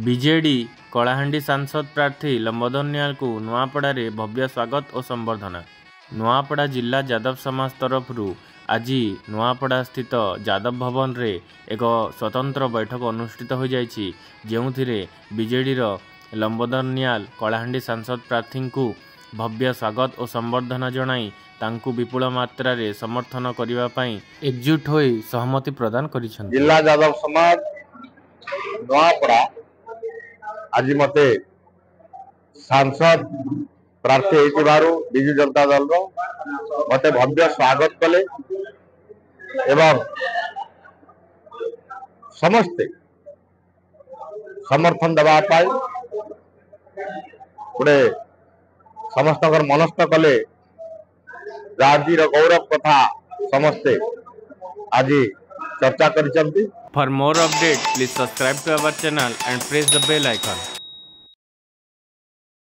BJD Kalahandi सांसद प्रार्थी लंबोदर निहाल को नुआपड़ा रे भव्य स्वागत और संबर्धना। नुआपड़ा जिला यादव समाज तरफ आज नुआपड़ा स्थित यादव भवन रे एक स्वतंत्र बैठक अनुष्ठित हो जाइछि, जेउथिरे बीजेडी लंबोदर निहाल कलाहांडी सांसद प्रार्थी को भव्य स्वागत और संबर्धना जनाई तांकु विपुल मात्रा रे समर्थन करिवा पई एकजुट होई सहमति प्रदान करिछन। जिला यादव समाज नुआपड़ा आज मते सांसद प्रार्थी होइतिबारु बिजु जनता दल मते भव्य स्वागत कले एवं समस्ते समर्थन दबा पाई गोटे समस्त मनस्थ कले राज्य गौरव कथा समस्ते आज चर्चा करिसंती। For more updates, please subscribe to our channel and press the bell icon.